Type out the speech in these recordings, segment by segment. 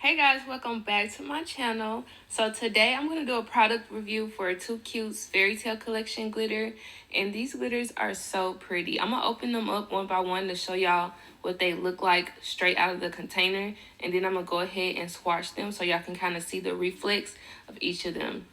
Hey guys, welcome back to my channel. So today I'm going to do a product review for Too Cute's Fairytale collection glitter. And these glitters are so pretty. I'm going to open them up one by one to show y'all what they look like straight out of the container. And then I'm going to go ahead and swatch them so y'all can kind of see the reflex of each of them.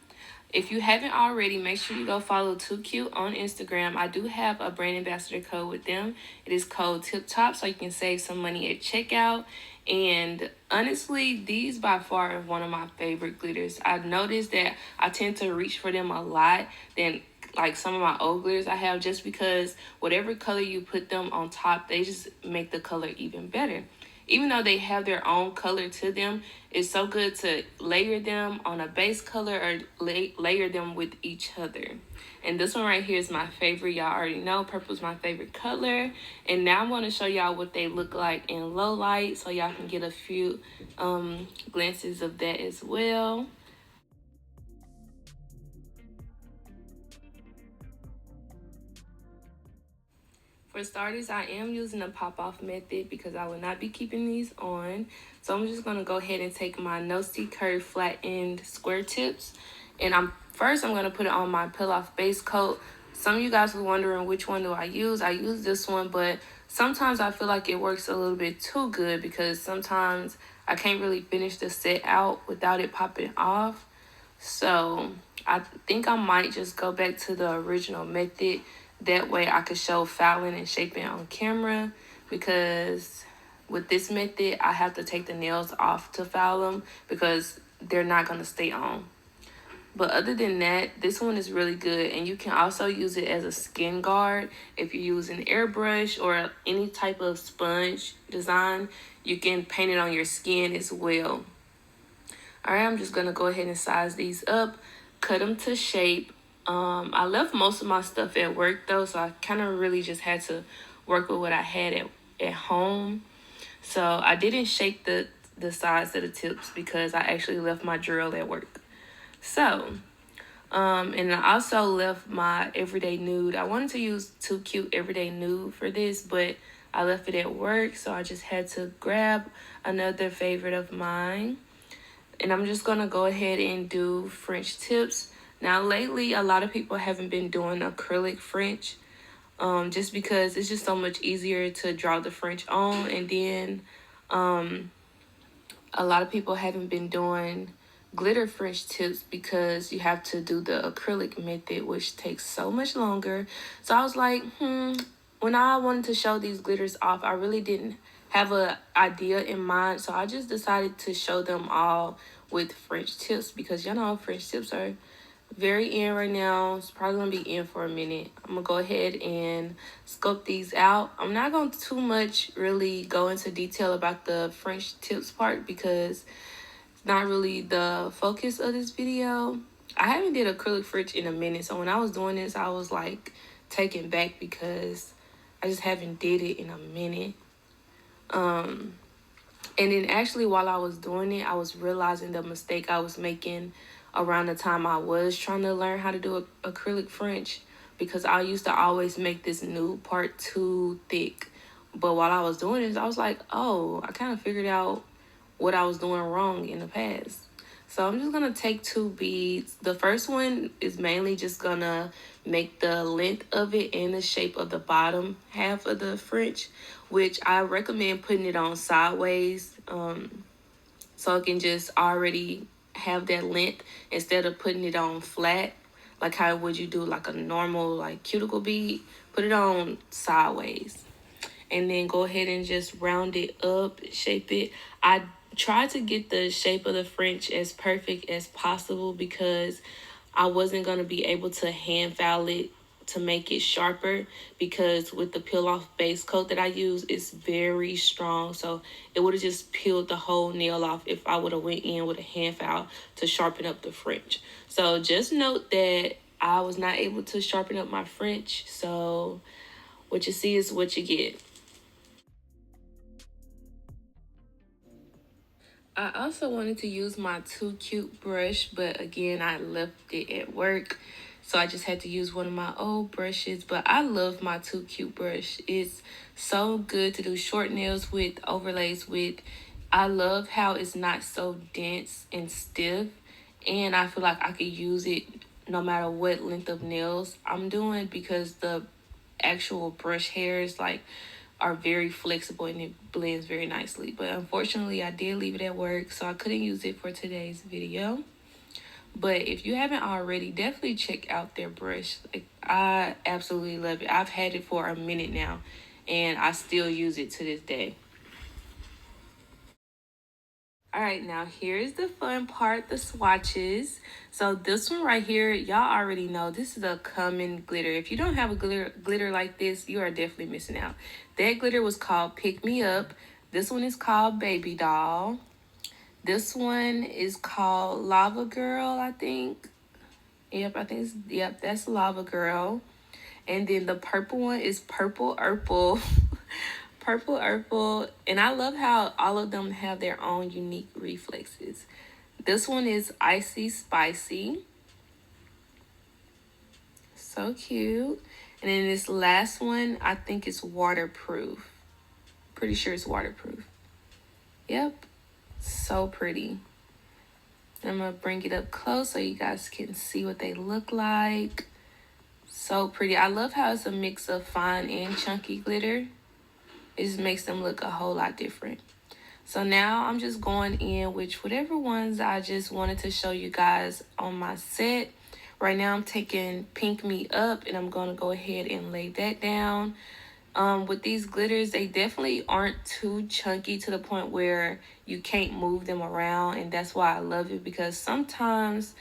If you haven't already, make sure you go follow Too Cute on Instagram. I do have a brand ambassador code with them. It is code TipTop, so you can save some money at checkout. And honestly, these by far are one of my favorite glitters. I've noticed that I tend to reach for them a lot than like some of my old glitters I have, just because whatever color you put them on top, they just make the color even better. Even though they have their own color to them, it's so good to layer them on a base color or layer them with each other. And this one right here is my favorite. Y'all already know purple is my favorite color. And now I'm going to show y'all what they look like in low light so y'all can get a few glances of that as well. For starters, I am using a pop-off method because I will not be keeping these on. So I'm just going to go ahead and take my No Stick Curve flat end square tips. And I'm going to put it on my peel-off base coat. Some of you guys were wondering which one do I use. I use this one, but sometimes I feel like it works a little bit too good because sometimes I can't really finish the set out without it popping off. So I think I might just go back to the original method. That way I could show filing and shaping on camera, because with this method, I have to take the nails off to file them because they're not going to stay on. But other than that, this one is really good. And you can also use it as a skin guard. If you use an airbrush or any type of sponge design, you can paint it on your skin as well. Alright, I'm just going to go ahead and size these up, cut them to shape. I left most of my stuff at work though, so I kind of really just had to work with what I had at home. So I didn't shape the sides of the tips because I actually left my drill at work. So, and I also left my Everyday Nude. I wanted to use Too Cute Everyday Nude for this, but I left it at work, so I just had to grab another favorite of mine. And I'm just going to go ahead and do French tips. Now, lately, a lot of people haven't been doing acrylic French, just because it's just so much easier to draw the French on. And then a lot of people haven't been doing glitter French tips because you have to do the acrylic method, which takes so much longer. So I was like, when I wanted to show these glitters off, I really didn't have an idea in mind. So I just decided to show them all with French tips because y'all know French tips are very in right now. It's probably gonna be in for a minute. I'm gonna go ahead and scope these out. I'm not going to too much really go into detail about the French tips part because it's not really the focus of this video. I haven't did acrylic French in a minute, so when I was doing this, I was like taken back because I just haven't did it in a minute. And then actually while I was doing it, I was realizing the mistake I was making around the time I was trying to learn how to do acrylic French, because I used to always make this nude part too thick. But while I was doing this, I was like, oh, I kind of figured out what I was doing wrong in the past. So I'm just going to take 2 beads. The first one is mainly just going to make the length of it and the shape of the bottom half of the French, which I recommend putting it on sideways so it can just already have that length instead of putting it on flat. Like how would you do like a normal like cuticle bead? Put it on sideways. And then go ahead and just round it up, shape it. I try to get the shape of the French as perfect as possible because I wasn't going to be able to hand file it to make it sharper, because with the peel off base coat that I use, it's very strong. So it would have just peeled the whole nail off if I would have went in with a hand file to sharpen up the French. So just note that I was not able to sharpen up my French. So what you see is what you get. I also wanted to use my Too Cute brush, but again, I left it at work. So I just had to use one of my old brushes. But I love my Too Cute brush. It's so good to do short nails with, overlays with. I love how it's not so dense and stiff, and I feel like I could use it no matter what length of nails I'm doing, because the actual brush hairs like are very flexible and it blends very nicely. But unfortunately, I did leave it at work, so I couldn't use it for today's video. But if you haven't already, definitely check out their brush. Like, I absolutely love it. I've had it for a minute now, and I still use it to this day. All right, now here's the fun part, the swatches. So this one right here, y'all already know this is a common glitter. If you don't have a glitter like this, you are definitely missing out. That glitter was called Pick Me Up. This one is called Baby Doll. This one is called Lava Girl, I think. Yep, yep, that's Lava Girl. And then the purple one is Purple Urple. Purple Urple. And I love how all of them have their own unique reflexes. This one is Icy Spicy. So cute. And then this last one, I think it's waterproof. Pretty sure it's waterproof. Yep. So pretty. I'm going to bring it up close so you guys can see what they look like. So pretty. I love how it's a mix of fine and chunky glitter. It just makes them look a whole lot different. So now I'm just going in with whatever ones I just wanted to show you guys on my set. Right now I'm taking Pink Me Up, and I'm going to go ahead and lay that down. With these glitters, they definitely aren't too chunky to the point where you can't move them around, and that's why I love it, because sometimes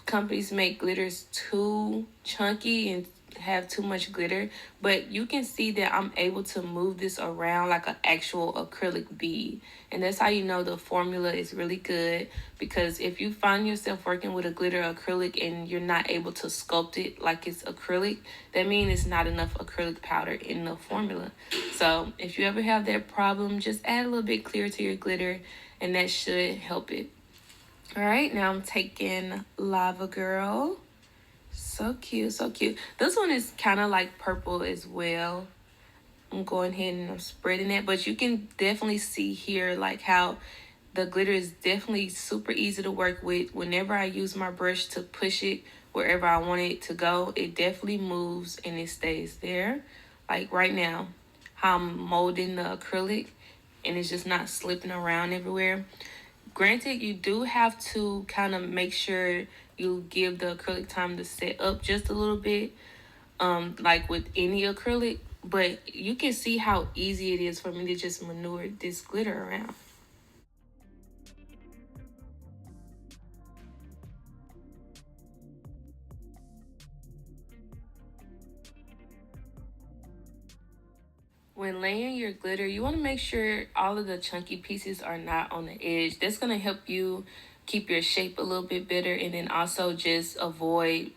companies make glitters too chunky and have too much glitter, but you can see that I'm able to move this around like an actual acrylic bead, and that's how you know the formula is really good. Because if you find yourself working with a glitter acrylic and you're not able to sculpt it like it's acrylic, that means it's not enough acrylic powder in the formula. So if you ever have that problem, just add a little bit clear to your glitter, and that should help it. All right, now I'm taking Lava Girl. So cute, so cute. This one is kind of like purple as well. I'm going ahead and I'm spreading it, but you can definitely see here like how the glitter is definitely super easy to work with. Whenever I use my brush to push it wherever I want it to go, it definitely moves and it stays there. Like right now, how I'm molding the acrylic, and it's just not slipping around everywhere. Granted, you do have to kind of make sure you give the acrylic time to set up just a little bit, like with any acrylic, but you can see how easy it is for me to just maneuver this glitter around. When laying your glitter, you want to make sure all of the chunky pieces are not on the edge. That's going to help you keep your shape a little bit better, and then also just avoid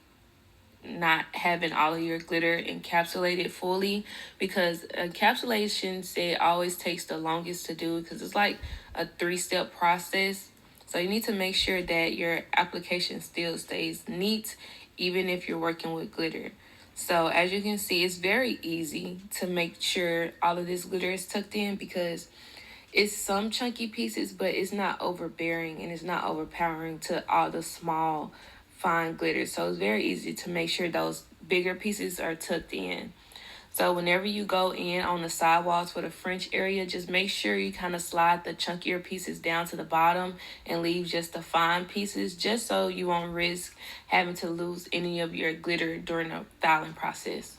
not having all of your glitter encapsulated fully, because encapsulation said always takes the longest to do, because it's like a 3-step process. So you need to make sure that your application still stays neat even if you're working with glitter. So as you can see, it's very easy to make sure all of this glitter is tucked in, because it's some chunky pieces, but it's not overbearing and it's not overpowering to all the small fine glitter. So it's very easy to make sure those bigger pieces are tucked in. So whenever you go in on the sidewalls for the French area, just make sure you kind of slide the chunkier pieces down to the bottom and leave just the fine pieces, just so you won't risk having to lose any of your glitter during the styling process.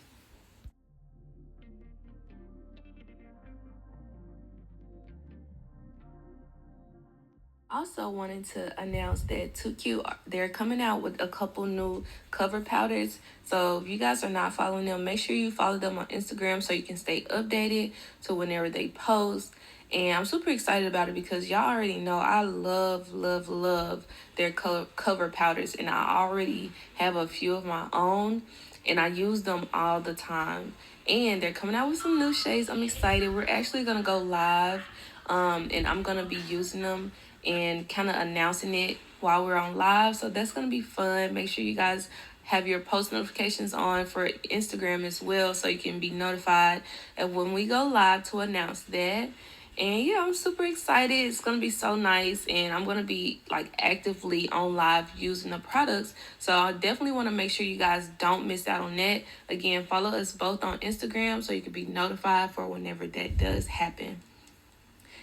Also wanted to announce that Too Cute, they're coming out with a couple new cover powders. So if you guys are not following them, make sure you follow them on Instagram so you can stay updated to whenever they post. And I'm super excited about it because y'all already know I love, love, love their cover powders. And I already have a few of my own, and I use them all the time. And they're coming out with some new shades. I'm excited. We're actually going to go live, and I'm going to be using them and kind of announcing it while we're on live. So that's going to be fun. Make sure you guys have your post notifications on for Instagram as well, so you can be notified of when we go live to announce that. And yeah, I'm super excited. It's going to be so nice. And I'm going to be like actively on live using the products. So I definitely want to make sure you guys don't miss out on that. Again, follow us both on Instagram so you can be notified for whenever that does happen.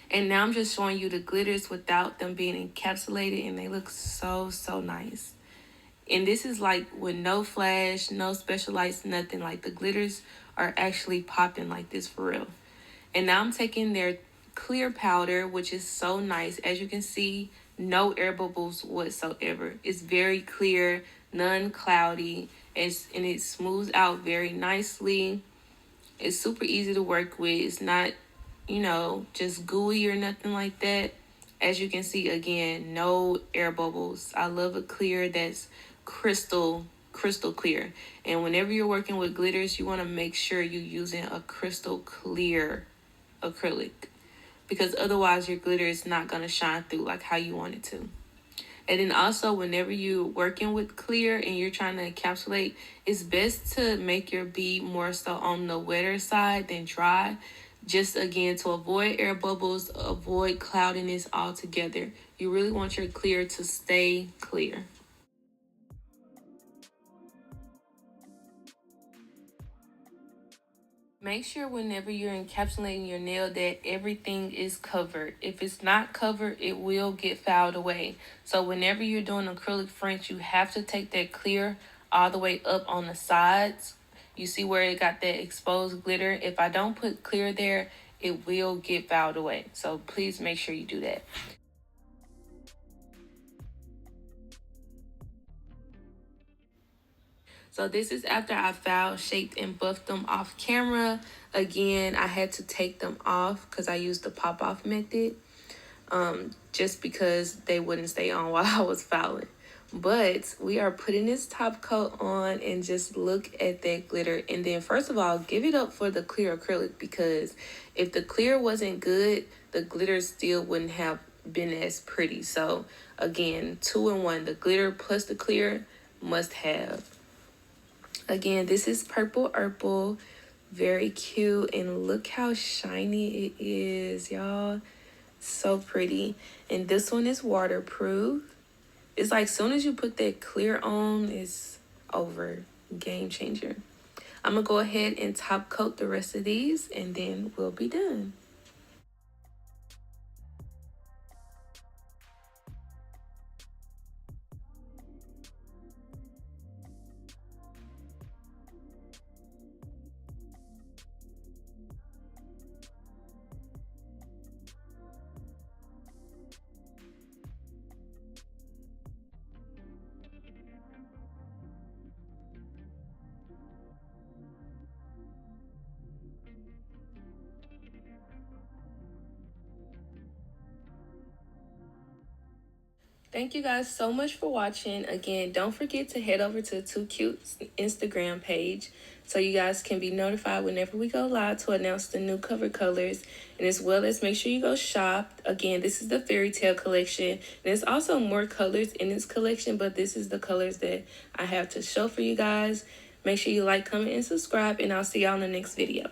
And now I'm just showing you the glitters without them being encapsulated. And they look so, so nice. And this is like with no flash, no special lights, nothing. Like the glitters are actually popping like this for real. And now I'm taking their clear powder, which is so nice. As you can see, no air bubbles whatsoever. It's very clear, non-cloudy, and it smooths out very nicely. It's super easy to work with. It's not, just gooey or nothing like that. As you can see, again, no air bubbles. I love a clear that's crystal clear. And whenever you're working with glitters, you want to make sure you're using a crystal clear acrylic, because otherwise your glitter is not going to shine through like how you want it to. And then also, whenever you're working with clear and you're trying to encapsulate, it's best to make your bead more so on the wetter side than dry. Just again, to avoid air bubbles, avoid cloudiness altogether. You really want your clear to stay clear. Make sure whenever you're encapsulating your nail that everything is covered. If it's not covered, it will get fouled away. So whenever you're doing acrylic French, you have to take that clear all the way up on the sides. You see where it got that exposed glitter? If I don't put clear there, it will get fouled away. So please make sure you do that. So this is after I fouled, shaped, and buffed them off camera. Again, I had to take them off because I used the pop-off method. Just because they wouldn't stay on while I was fouling. But we are putting this top coat on, and just look at that glitter. And then first of all, give it up for the clear acrylic, because if the clear wasn't good, the glitter still wouldn't have been as pretty. So again, 2 in 1, the glitter plus the clear must have. Again, this is purple urple, very cute, and look how shiny it is, y'all. So pretty. And this one is waterproof. It's like soon as you put that clear on, it's over. Game changer. I'm gonna go ahead and top coat the rest of these, and then we'll be done. Thank you guys so much for watching. Again, don't forget to head over to Too Cute's Instagram page so you guys can be notified whenever we go live to announce the new cover colors. And as well as make sure you go shop. Again, this is the Fairytale collection. And there's also more colors in this collection, but this is the colors that I have to show for you guys. Make sure you like, comment, and subscribe, and I'll see y'all in the next video.